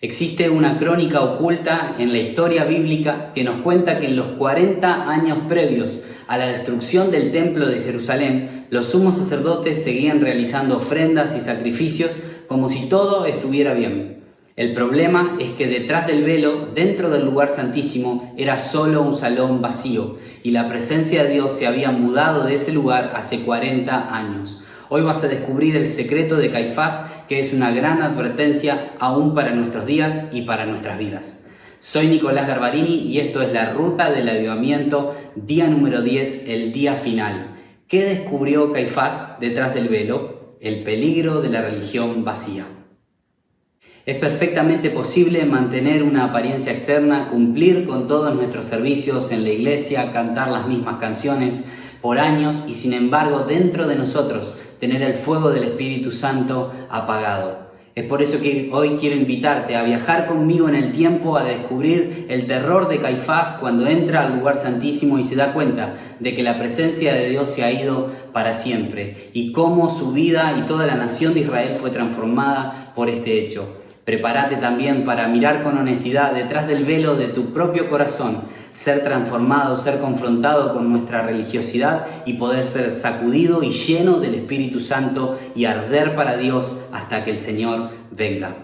Existe una crónica oculta en la historia bíblica que nos cuenta que en los 40 años previos a la destrucción del templo de Jerusalén, los sumos sacerdotes seguían realizando ofrendas y sacrificios como si todo estuviera bien. El problema es que detrás del velo, dentro del lugar santísimo, era solo un salón vacío y la presencia de Dios se había mudado de ese lugar hace 40 años. Hoy vas a descubrir el secreto de Caifás, que es una gran advertencia aún para nuestros días y para nuestras vidas. Soy Nicolás Garbarini y esto es la Ruta del Avivamiento, día número 10, el día final. ¿Qué descubrió Caifás detrás del velo? El peligro de la religión vacía. Es perfectamente posible mantener una apariencia externa, cumplir con todos nuestros servicios en la iglesia, cantar las mismas canciones por años y sin embargo dentro de nosotros tener el fuego del Espíritu Santo apagado. Es por eso que hoy quiero invitarte a viajar conmigo en el tiempo a descubrir el terror de Caifás cuando entra al lugar santísimo y se da cuenta de que la presencia de Dios se ha ido para siempre y cómo su vida y toda la nación de Israel fue transformada por este hecho. Prepárate también para mirar con honestidad detrás del velo de tu propio corazón, ser transformado, ser confrontado con nuestra religiosidad y poder ser sacudido y lleno del Espíritu Santo y arder para Dios hasta que el Señor venga.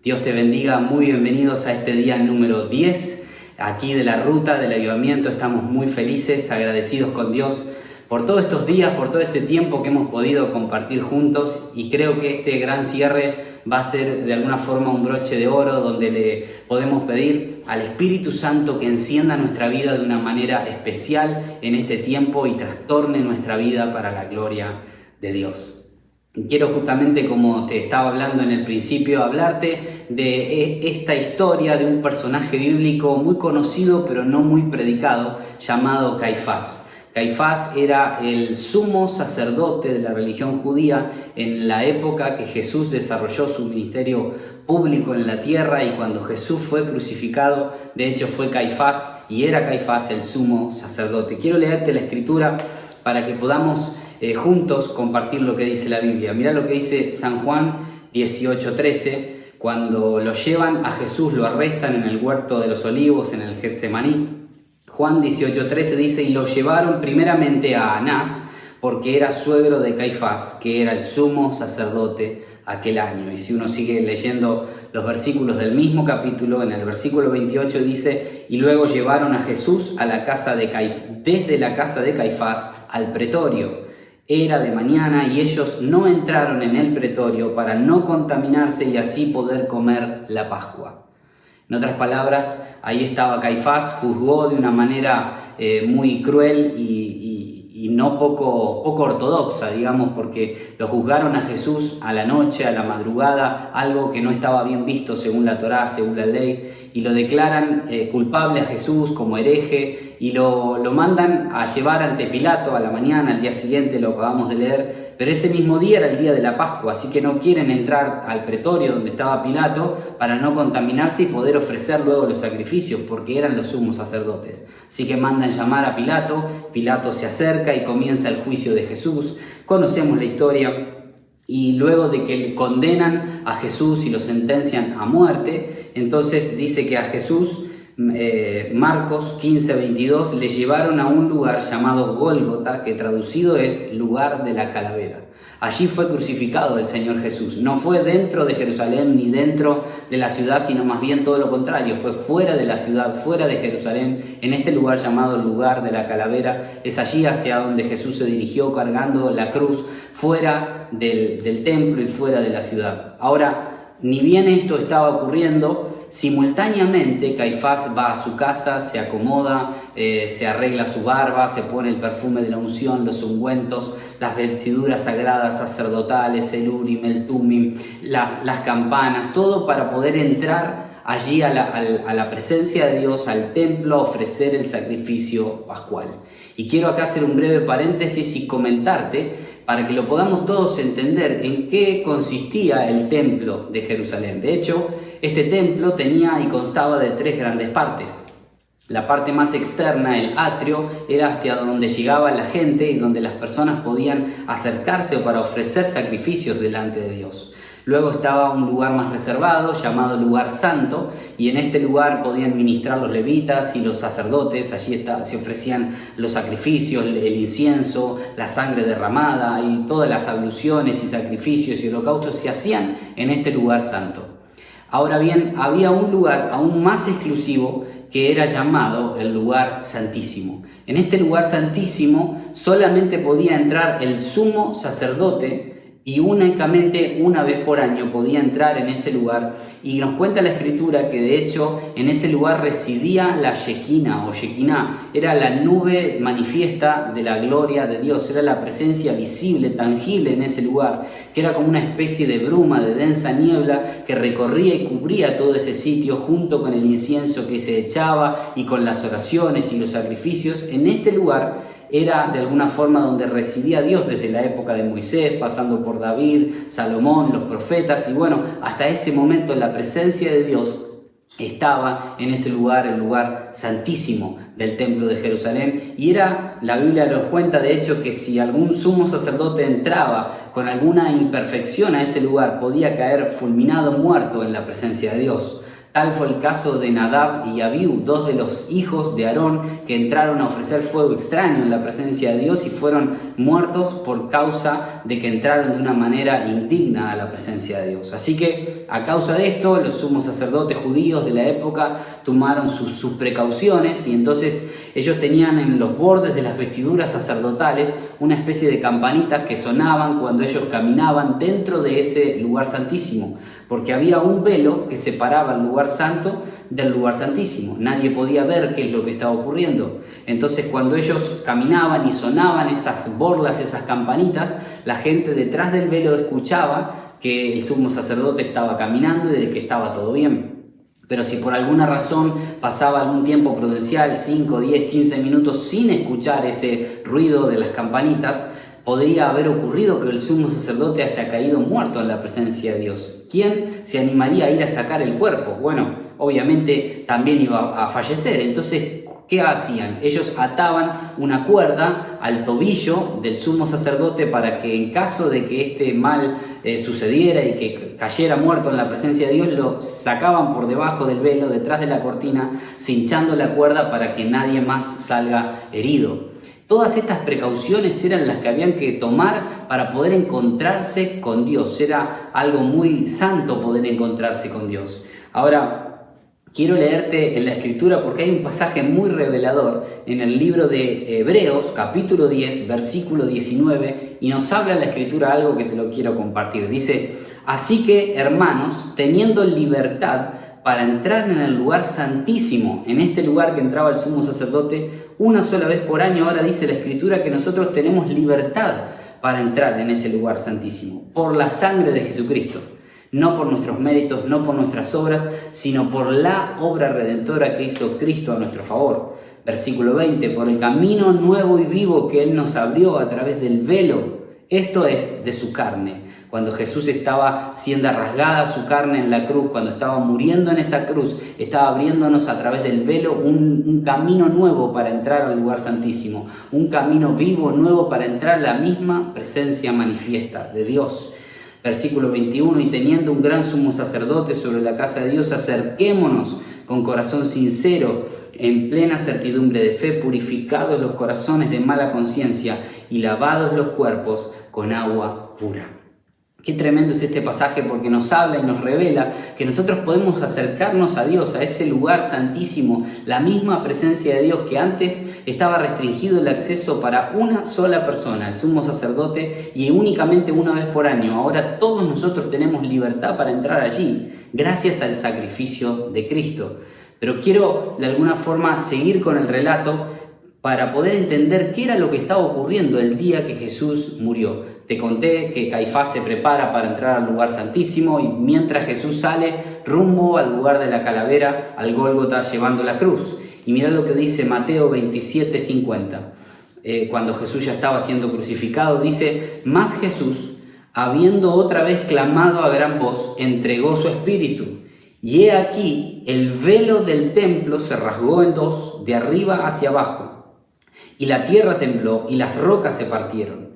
Dios te bendiga, muy bienvenidos a este día número 10, aquí de la Ruta del Avivamiento. Estamos muy felices, agradecidos con Dios por todos estos días, por todo este tiempo que hemos podido compartir juntos, y creo que este gran cierre va a ser de alguna forma un broche de oro donde le podemos pedir al Espíritu Santo que encienda nuestra vida de una manera especial en este tiempo y trastorne nuestra vida para la gloria de Dios. Quiero justamente, como te estaba hablando en el principio, hablarte de esta historia de un personaje bíblico muy conocido pero no muy predicado, llamado Caifás. Caifás era el sumo sacerdote de la religión judía en la época que Jesús desarrolló su ministerio público en la tierra, y cuando Jesús fue crucificado, de hecho fue Caifás y era Caifás el sumo sacerdote. Quiero leerte la escritura para que podamos juntos compartir lo que dice la Biblia. Mirá lo que dice San Juan 18:13, cuando lo llevan a Jesús, lo arrestan en el huerto de los olivos, en el Getsemaní. Juan 18:13 dice: y lo llevaron primeramente a Anás, porque era suegro de Caifás, que era el sumo sacerdote aquel año. Y si uno sigue leyendo los versículos del mismo capítulo, en el versículo 28 dice: y luego llevaron a Jesús a la casa de desde la casa de Caifás al pretorio. Era de mañana y ellos no entraron en el pretorio para no contaminarse y así poder comer la Pascua. En otras palabras, ahí estaba Caifás, juzgó de una manera muy cruel y no poco ortodoxa, digamos, porque lo juzgaron a Jesús a la noche, a la madrugada, algo que no estaba bien visto según la Torá, según la ley, y lo declaran culpable a Jesús como hereje y lo mandan a llevar ante Pilato a la mañana, al día siguiente, lo acabamos de leer, pero ese mismo día era el día de la Pascua, así que no quieren entrar al pretorio donde estaba Pilato para no contaminarse y poder ofrecer luego los sacrificios, porque eran los sumos sacerdotes. Así que mandan llamar a Pilato, Pilato se acerca y comienza el juicio de Jesús. Conocemos la historia. Y luego de que condenan a Jesús y lo sentencian a muerte, entonces dice que a Jesús, Marcos 15:22, le llevaron a un lugar llamado Gólgota, que traducido es lugar de la calavera. Allí fue crucificado el Señor Jesús. No fue dentro de Jerusalén ni dentro de la ciudad, sino más bien todo lo contrario. Fue fuera de la ciudad, fuera de Jerusalén, en este lugar llamado lugar de la calavera. Es allí hacia donde Jesús se dirigió cargando la cruz, fuera del templo y fuera de la ciudad. Ahora, ni bien esto estaba ocurriendo, simultáneamente Caifás va a su casa, se acomoda, se arregla su barba, se pone el perfume de la unción, los ungüentos, las vestiduras sagradas sacerdotales, el urim, el tumim, las campanas, todo para poder entrar allí a la presencia de Dios, al templo, a ofrecer el sacrificio pascual. Y quiero acá hacer un breve paréntesis y comentarte, para que lo podamos todos entender, en qué consistía el templo de Jerusalén. De hecho, este templo tenía y constaba de 3 grandes partes. La parte más externa, el atrio, era hasta donde llegaba la gente y donde las personas podían acercarse para ofrecer sacrificios delante de Dios. Luego estaba un lugar más reservado llamado lugar santo, y en este lugar podían ministrar los levitas y los sacerdotes. Allí se ofrecían los sacrificios, el incienso, la sangre derramada, y todas las abluciones y sacrificios y holocaustos se hacían en este lugar santo. Ahora bien, había un lugar aún más exclusivo que era llamado el lugar santísimo. En este lugar santísimo solamente podía entrar el sumo sacerdote, y únicamente una vez por año podía entrar en ese lugar. Y nos cuenta la Escritura que de hecho en ese lugar residía la Shekinah o Shekinah. Era la nube manifiesta de la gloria de Dios, era la presencia visible, tangible en ese lugar, que era como una especie de bruma, de densa niebla que recorría y cubría todo ese sitio, junto con el incienso que se echaba y con las oraciones y los sacrificios. En este lugar era de alguna forma donde residía Dios desde la época de Moisés, pasando por David, Salomón, los profetas, y bueno, hasta ese momento la presencia de Dios estaba en ese lugar, el lugar santísimo del templo de Jerusalén. Y la Biblia nos cuenta de hecho que si algún sumo sacerdote entraba con alguna imperfección a ese lugar, podía caer fulminado, muerto en la presencia de Dios. Tal fue el caso de Nadab y Abiú, dos de los hijos de Aarón, que entraron a ofrecer fuego extraño en la presencia de Dios y fueron muertos por causa de que entraron de una manera indigna a la presencia de Dios. Así que a causa de esto, los sumos sacerdotes judíos de la época tomaron sus precauciones, y entonces ellos tenían en los bordes de las vestiduras sacerdotales una especie de campanitas que sonaban cuando ellos caminaban dentro de ese lugar santísimo, porque había un velo que separaba el lugar santo del lugar santísimo. Nadie podía ver qué es lo que estaba ocurriendo. Entonces, cuando ellos caminaban y sonaban esas borlas, esas campanitas, la gente detrás del velo escuchaba que el sumo sacerdote estaba caminando y de que estaba todo bien. Pero si por alguna razón pasaba algún tiempo prudencial, 5, 10, 15 minutos sin escuchar ese ruido de las campanitas, podría haber ocurrido que el sumo sacerdote haya caído muerto en la presencia de Dios. ¿Quién se animaría a ir a sacar el cuerpo? Bueno, obviamente también iba a fallecer. Entonces, ¿qué hacían? Ellos ataban una cuerda al tobillo del sumo sacerdote para que en caso de que este mal sucediera y que cayera muerto en la presencia de Dios, lo sacaban por debajo del velo, detrás de la cortina, cinchando la cuerda para que nadie más salga herido. Todas estas precauciones eran las que habían que tomar para poder encontrarse con Dios. Era algo muy santo poder encontrarse con Dios. Ahora, quiero leerte en la Escritura porque hay un pasaje muy revelador en el libro de Hebreos, capítulo 10, versículo 19, y nos habla en la Escritura algo que te lo quiero compartir. Dice: así que, hermanos, teniendo libertad para entrar en el lugar santísimo, en este lugar que entraba el sumo sacerdote una sola vez por año, ahora dice la Escritura que nosotros tenemos libertad para entrar en ese lugar santísimo, por la sangre de Jesucristo. No por nuestros méritos, no por nuestras obras, sino por la obra redentora que hizo Cristo a nuestro favor. Versículo 20, por el camino nuevo y vivo que Él nos abrió a través del velo, esto es, de su carne. Cuando Jesús estaba siendo rasgada su carne en la cruz, cuando estaba muriendo en esa cruz, estaba abriéndonos a través del velo un camino nuevo para entrar al lugar santísimo, un camino vivo nuevo para entrar a la misma presencia manifiesta de Dios. Versículo 21, y teniendo un gran sumo sacerdote sobre la casa de Dios, acerquémonos con corazón sincero, en plena certidumbre de fe, purificados los corazones de mala conciencia y lavados los cuerpos con agua pura. Qué tremendo es este pasaje, porque nos habla y nos revela que nosotros podemos acercarnos a Dios, a ese lugar santísimo, la misma presencia de Dios que antes estaba restringido el acceso para una sola persona, el sumo sacerdote, y únicamente una vez por año. Ahora todos nosotros tenemos libertad para entrar allí, gracias al sacrificio de Cristo. Pero quiero de alguna forma seguir con el relato para poder entender qué era lo que estaba ocurriendo el día que Jesús murió. Te conté que Caifás se prepara para entrar al lugar santísimo, y mientras Jesús sale rumbo al lugar de la calavera, al Gólgota, llevando la cruz. Y mirá lo que dice Mateo 27:50. Cuando Jesús ya estaba siendo crucificado, dice: mas Jesús, habiendo otra vez clamado a gran voz, entregó su espíritu. Y he aquí, el velo del templo se rasgó en dos, de arriba hacia abajo. Y la tierra tembló y las rocas se partieron.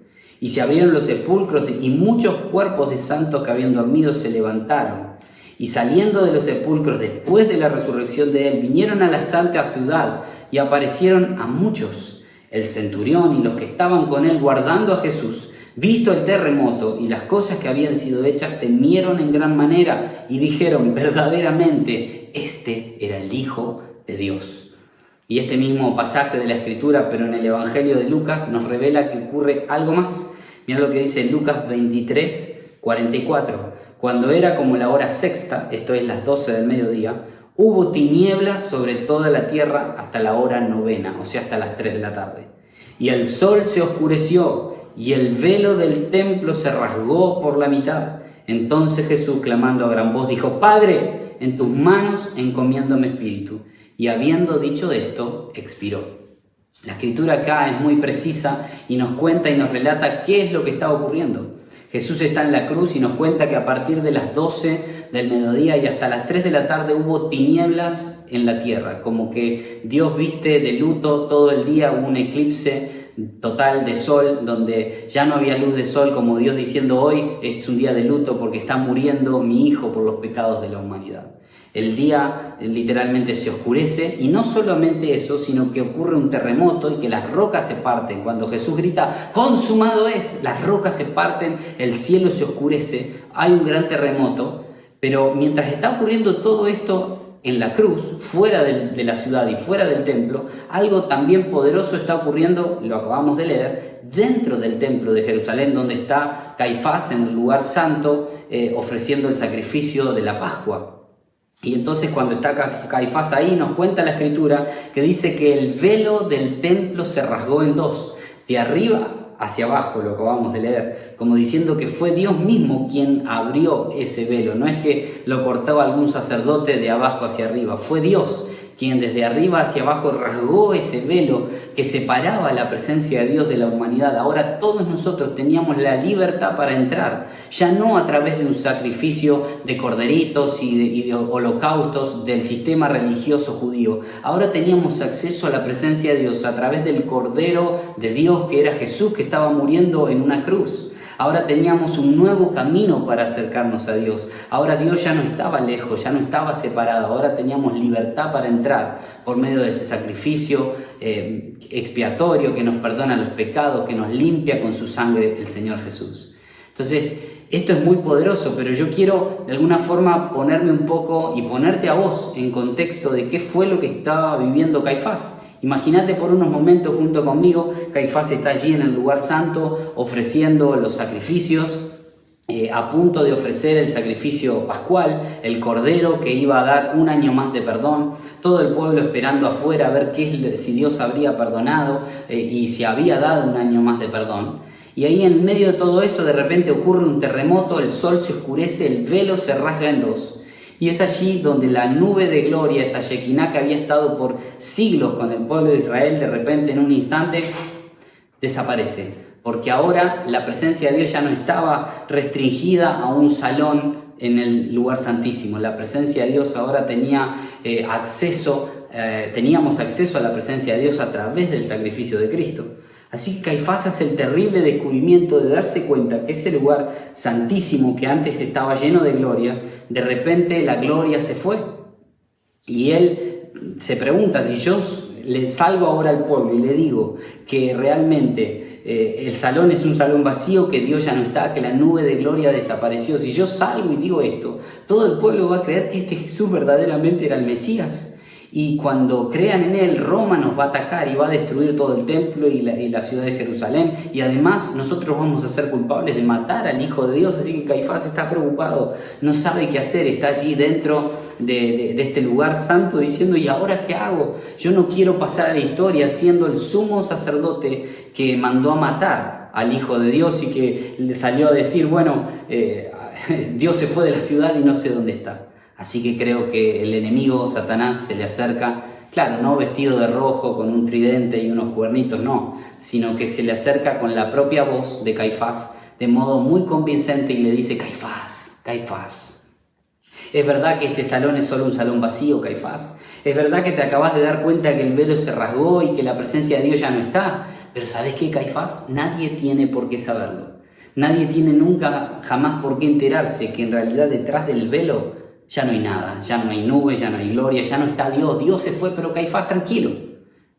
Y se abrieron los sepulcros y muchos cuerpos de santos que habían dormido se levantaron. Y saliendo de los sepulcros después de la resurrección de él, vinieron a la santa ciudad y aparecieron a muchos. El centurión y los que estaban con él guardando a Jesús, visto el terremoto y las cosas que habían sido hechas, temieron en gran manera y dijeron: verdaderamente, este era el Hijo de Dios. Y este mismo pasaje de la Escritura, pero en el Evangelio de Lucas, nos revela que ocurre algo más. Mira lo que dice Lucas 23, 44. Cuando era como la hora sexta, esto es las 12 del mediodía, hubo tinieblas sobre toda la tierra hasta la hora novena, o sea, hasta las 3 de la tarde. Y el sol se oscureció y el velo del templo se rasgó por la mitad. Entonces Jesús, clamando a gran voz, dijo: Padre, en tus manos encomiendo mi espíritu. Y habiendo dicho esto, expiró. La Escritura acá es muy precisa y nos cuenta y nos relata qué es lo que estaba ocurriendo. Jesús está en la cruz y nos cuenta que a partir de las 12 del mediodía y hasta las 3 de la tarde hubo tinieblas en la tierra, como que Dios viste de luto todo el día, hubo un eclipse total de sol, donde ya no había luz de sol, como Dios diciendo: hoy es un día de luto porque está muriendo mi hijo por los pecados de la humanidad. El día literalmente se oscurece, y no solamente eso, sino que ocurre un terremoto y que las rocas se parten. Cuando Jesús grita: consumado es, las rocas se parten, el cielo se oscurece, hay un gran terremoto. Pero mientras está ocurriendo todo esto en la cruz, fuera de la ciudad y fuera del templo, algo también poderoso está ocurriendo, lo acabamos de leer, dentro del templo de Jerusalén, donde está Caifás en el lugar santo ofreciendo el sacrificio de la Pascua. Y entonces cuando está Caifás ahí, nos cuenta la Escritura que dice que el velo del templo se rasgó en dos, de arriba hacia abajo, lo acabamos de leer, como diciendo que fue Dios mismo quien abrió ese velo. No es que lo cortaba algún sacerdote de abajo hacia arriba, fue Dios quien desde arriba hacia abajo rasgó ese velo que separaba la presencia de Dios de la humanidad. Ahora todos nosotros teníamos la libertad para entrar, ya no a través de un sacrificio de corderitos y de holocaustos del sistema religioso judío. Ahora teníamos acceso a la presencia de Dios a través del Cordero de Dios, que era Jesús, que estaba muriendo en una cruz. Ahora teníamos un nuevo camino para acercarnos a Dios. Ahora Dios ya no estaba lejos, ya no estaba separado. Ahora teníamos libertad para entrar por medio de ese sacrificio expiatorio que nos perdona los pecados, que nos limpia con su sangre el Señor Jesús. Entonces, esto es muy poderoso, pero yo quiero de alguna forma ponerme un poco y ponerte a vos en contexto de qué fue lo que estaba viviendo Caifás. Imagínate por unos momentos junto conmigo, Caifás está allí en el lugar santo ofreciendo los sacrificios, a punto de ofrecer el sacrificio pascual, el cordero que iba a dar un año más de perdón, todo el pueblo esperando afuera a ver si Dios habría perdonado y si había dado un año más de perdón. Y ahí en medio de todo eso de repente ocurre un terremoto, el sol se oscurece, el velo se rasga en dos. Y es allí donde la nube de gloria, esa Shekinah que había estado por siglos con el pueblo de Israel, de repente en un instante desaparece. Porque ahora la presencia de Dios ya no estaba restringida a un salón en el lugar santísimo. La presencia de Dios ahora teníamos acceso a la presencia de Dios a través del sacrificio de Cristo. Así que Caifás hace el terrible descubrimiento de darse cuenta que ese lugar santísimo que antes estaba lleno de gloria, de repente la gloria se fue. Y él se pregunta: si yo le salgo ahora al pueblo y le digo que realmente el salón es un salón vacío, que Dios ya no está, que la nube de gloria desapareció, si yo salgo y digo esto, todo el pueblo va a creer que este Jesús verdaderamente era el Mesías. Y cuando crean en él, Roma nos va a atacar y va a destruir todo el templo y la ciudad de Jerusalén. Y además nosotros vamos a ser culpables de matar al Hijo de Dios. Así que Caifás está preocupado, no sabe qué hacer. Está allí dentro de este lugar santo diciendo: ¿y ahora qué hago? Yo no quiero pasar a la historia siendo el sumo sacerdote que mandó a matar al Hijo de Dios y que le salió a decir: bueno, Dios se fue de la ciudad y no sé dónde está. Así que creo que el enemigo, Satanás, se le acerca, claro, no vestido de rojo, con un tridente y unos cuernitos, no, sino que se le acerca con la propia voz de Caifás, de modo muy convincente, y le dice: Caifás, Caifás, ¿es verdad que este salón es solo un salón vacío, Caifás? ¿Es verdad que te acabas de dar cuenta que el velo se rasgó y que la presencia de Dios ya no está? Pero ¿sabes qué, Caifás? Nadie tiene por qué saberlo. Nadie tiene nunca, jamás por qué enterarse que en realidad detrás del velo ya no hay nada, ya no hay nube, ya no hay gloria, ya no está Dios. Dios se fue, pero Caifás tranquilo.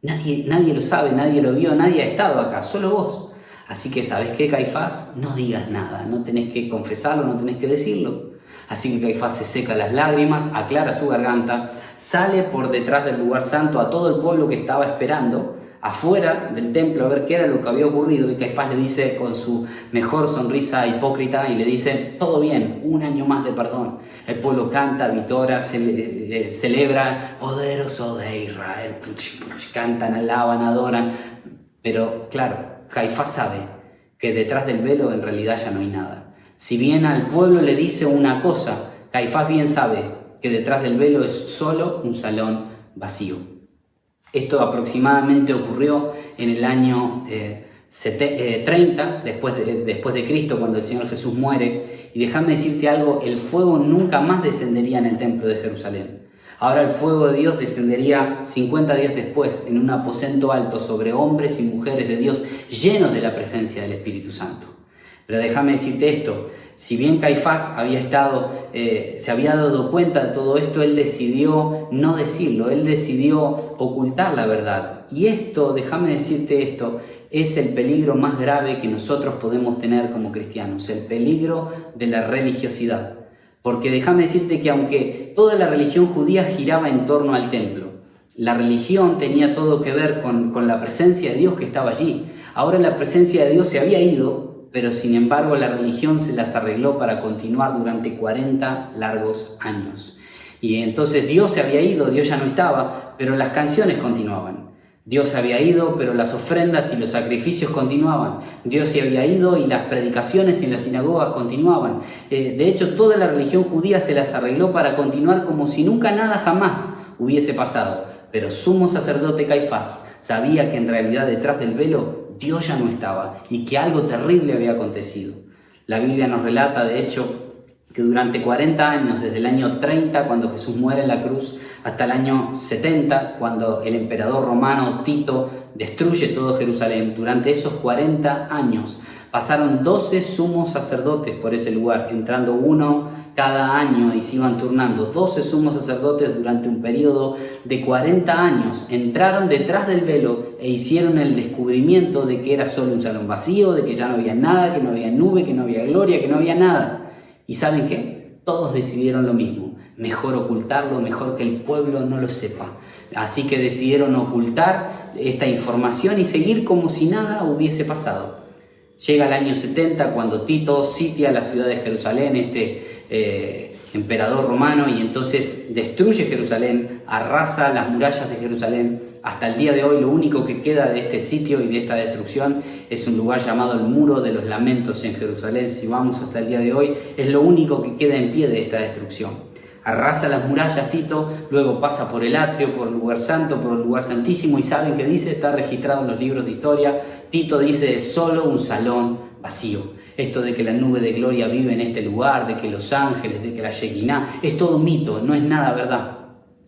Nadie lo sabe, nadie lo vio, nadie ha estado acá, solo vos. Así que, ¿sabes qué, Caifás? No digas nada, no tenés que confesarlo, no tenés que decirlo. Así que Caifás se seca las lágrimas, aclara su garganta, sale por detrás del lugar santo a todo el pueblo que estaba esperando, afuera del templo, a ver qué era lo que había ocurrido. Y Caifás le dice con su mejor sonrisa hipócrita y le dice: todo bien, 1 año más de perdón. El pueblo canta, vitora, celebra: poderoso de Israel. Cantan, alaban, adoran. Pero claro, Caifás sabe que detrás del velo en realidad ya no hay nada. Si bien al pueblo le dice una cosa, Caifás bien sabe que detrás del velo es solo un salón vacío. Esto aproximadamente ocurrió en el año 30 después de Cristo, cuando el Señor Jesús muere. Y déjame decirte algo: el fuego nunca más descendería en el templo de Jerusalén. Ahora el fuego de Dios descendería 50 días después en un aposento alto sobre hombres y mujeres de Dios llenos de la presencia del Espíritu Santo. Pero déjame decirte esto: si bien Caifás se había dado cuenta de todo esto, él decidió no decirlo, él decidió ocultar la verdad. Y esto, déjame decirte esto, es el peligro más grave que nosotros podemos tener como cristianos, el peligro de la religiosidad. Porque déjame decirte que aunque toda la religión judía giraba en torno al templo, la religión tenía todo que ver con la presencia de Dios que estaba allí. Ahora la presencia de Dios se había ido, pero sin embargo la religión se las arregló para continuar durante 40 largos años. Y entonces Dios se había ido, Dios ya no estaba, pero las canciones continuaban. Dios se había ido, pero las ofrendas y los sacrificios continuaban. Dios se había ido y las predicaciones en las sinagogas continuaban. De hecho, toda la religión judía se las arregló para continuar como si nunca nada jamás hubiese pasado. Pero sumo sacerdote Caifás sabía que en realidad detrás del velo Dios ya no estaba y que algo terrible había acontecido. La Biblia nos relata, de hecho, que durante 40 años, desde el año 30, cuando Jesús muere en la cruz, hasta el año 70, cuando el emperador romano Tito destruye todo Jerusalén, durante esos 40 años pasaron 12 sumos sacerdotes por ese lugar, entrando uno cada año y se iban turnando. 12 sumos sacerdotes durante un periodo de 40 años entraron detrás del velo e hicieron el descubrimiento de que era solo un salón vacío, de que ya no había nada, que no había nube, que no había gloria, que no había nada. ¿Y saben qué? Todos decidieron lo mismo: mejor ocultarlo, mejor que el pueblo no lo sepa. Así que decidieron ocultar esta información y seguir como si nada hubiese pasado. Llega el año 70 cuando Tito sitia la ciudad de Jerusalén, emperador romano, y entonces destruye Jerusalén, arrasa las murallas de Jerusalén. Hasta el día de hoy lo único que queda de este sitio y de esta destrucción es un lugar llamado el Muro de los Lamentos en Jerusalén. Si vamos hasta el día de hoy, es lo único que queda en pie de esta destrucción. Arrasa las murallas Tito, luego pasa por el atrio, por el lugar santo, por el lugar santísimo, y ¿saben qué dice? Está registrado en los libros de historia. Tito dice: es solo un salón vacío. Esto de que la nube de gloria vive en este lugar, de que los ángeles, de que la Shekinah, es todo mito, no es nada verdad.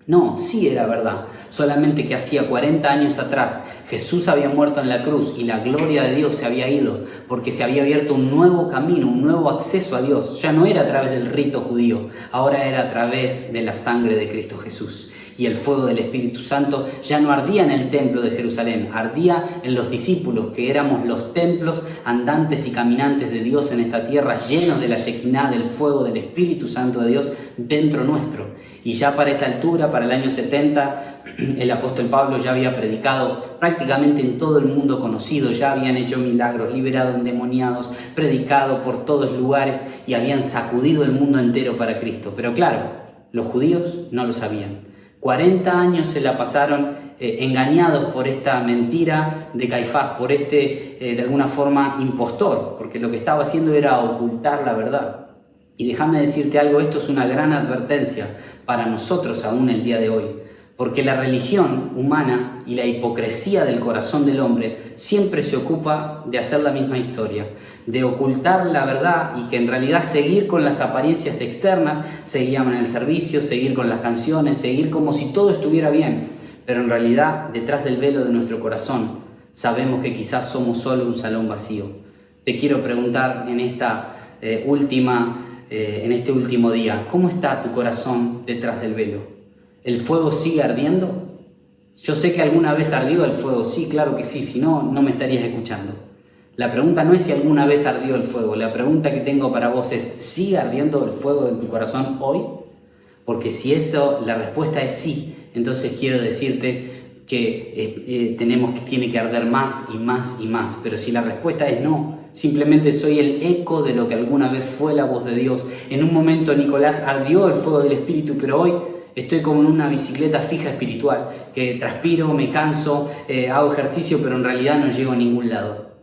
No, sí era verdad, solamente que hacía 40 años atrás Jesús había muerto en la cruz y la gloria de Dios se había ido, porque se había abierto un nuevo camino, un nuevo acceso a Dios. Ya no era a través del rito judío, ahora era a través de la sangre de Cristo Jesús. Y el fuego del Espíritu Santo ya no ardía en el templo de Jerusalén, ardía en los discípulos, que éramos los templos andantes y caminantes de Dios en esta tierra, llenos de la Shekinah, del fuego del Espíritu Santo de Dios dentro nuestro. Y ya para esa altura, para el año 70, el apóstol Pablo ya había predicado prácticamente en todo el mundo conocido, ya habían hecho milagros, liberado endemoniados, predicado por todos lugares y habían sacudido el mundo entero para Cristo. Pero claro, los judíos no lo sabían. 40 años se la pasaron engañados por esta mentira de Caifás, por de alguna forma, impostor, porque lo que estaba haciendo era ocultar la verdad. Y déjame decirte algo, esto es una gran advertencia para nosotros aún el día de hoy, porque la religión humana y la hipocresía del corazón del hombre siempre se ocupa de hacer la misma historia, de ocultar la verdad y que en realidad seguir con las apariencias externas, seguir en el servicio, seguir con las canciones, seguir como si todo estuviera bien, pero en realidad detrás del velo de nuestro corazón Sabemos que quizás somos solo un salón vacío. Te quiero preguntar en este último día, ¿cómo está tu corazón detrás del velo? ¿El fuego sigue ardiendo? Yo sé que alguna vez ardió el fuego, sí, claro que sí, si no, no me estarías escuchando. La pregunta no es si alguna vez ardió el fuego, la pregunta que tengo para vos es, ¿sigue ardiendo el fuego en tu corazón hoy? Porque si la respuesta es sí, entonces quiero decirte que tiene que arder más y más y más. Pero si la respuesta es no, simplemente soy el eco de lo que alguna vez fue la voz de Dios. En un momento, Nicolás, ardió el fuego del Espíritu, pero hoy estoy como en una bicicleta fija espiritual, que transpiro, me canso, hago ejercicio, pero en realidad no llego a ningún lado.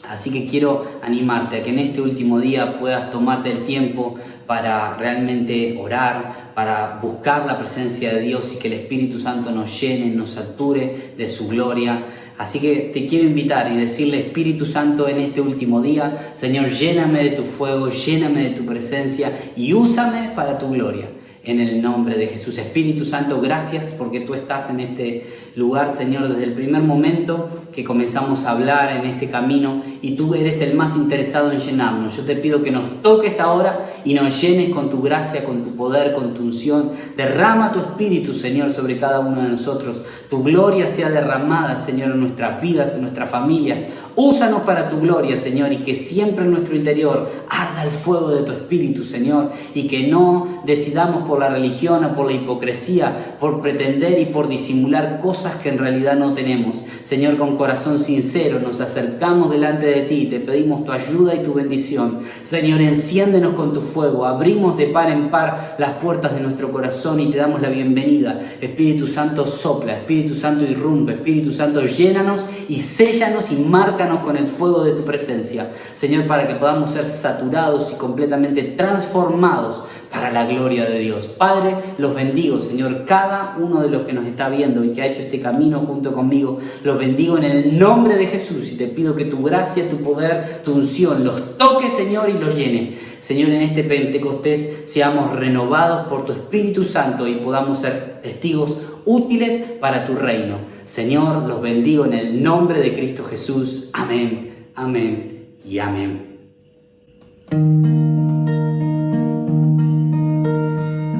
Así que quiero animarte a que en este último día puedas tomarte el tiempo para realmente orar, para buscar la presencia de Dios y que el Espíritu Santo nos llene, nos sature de su gloria. Así que te quiero invitar y decirle, Espíritu Santo, en este último día, Señor, lléname de tu fuego, lléname de tu presencia y úsame para tu gloria. En el nombre de Jesús. Espíritu Santo, gracias porque tú estás en este lugar, Señor, desde el primer momento que comenzamos a hablar en este camino y tú eres el más interesado en llenarnos. Yo te pido que nos toques ahora y nos llenes con tu gracia, con tu poder, con tu unción. Derrama tu Espíritu, Señor, sobre cada uno de nosotros. Tu gloria sea derramada, Señor, en nuestras vidas, en nuestras familias. Úsanos para tu gloria, Señor, y que siempre en nuestro interior arda el fuego de tu Espíritu, Señor, y que no decidamos por la religión o por la hipocresía, por pretender y por disimular cosas que en realidad no tenemos. Señor, con corazón sincero nos acercamos delante de ti y te pedimos tu ayuda y tu bendición. Señor, enciéndenos con tu fuego, abrimos de par en par las puertas de nuestro corazón y te damos la bienvenida. Espíritu Santo, sopla, Espíritu Santo, irrumpe, Espíritu Santo, llénanos y séllanos y márcanos con el fuego de tu presencia. Señor, para que podamos ser saturados y completamente transformados para la gloria de Dios. Padre, los bendigo, Señor, cada uno de los que nos está viendo y que ha hecho este camino junto conmigo, los bendigo en el nombre de Jesús y te pido que tu gracia, tu poder, tu unción los toque, Señor, y los llene. Señor, en este Pentecostés seamos renovados por tu Espíritu Santo y podamos ser testigos útiles para tu reino. Señor, los bendigo en el nombre de Cristo Jesús. Amén, amén y amén.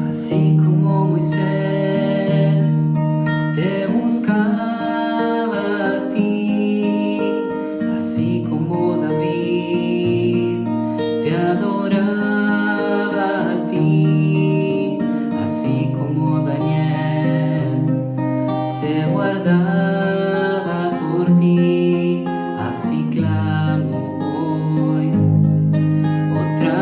Así como Moisés te buscaba a ti, así como David te adoraba a ti, así como Daniel se guardaba por ti, así clamo hoy. Otra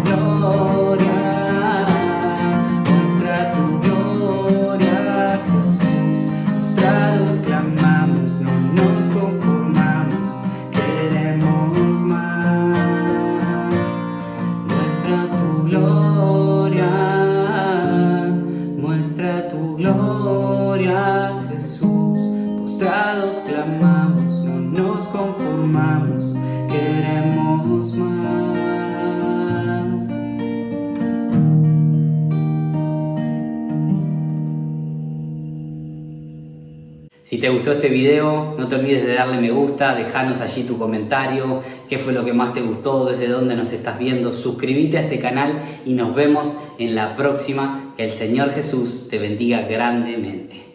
gloria, muestra tu gloria, Jesús. Postrados clamamos, no nos conformamos, queremos más. Muestra tu gloria, muestra tu gloria, Jesús. Postrados clamamos, no nos conformamos, queremos más. Si te gustó este video, no te olvides de darle me gusta, dejanos allí tu comentario, qué fue lo que más te gustó, desde dónde nos estás viendo, suscríbete a este canal y nos vemos en la próxima. Que el Señor Jesús te bendiga grandemente.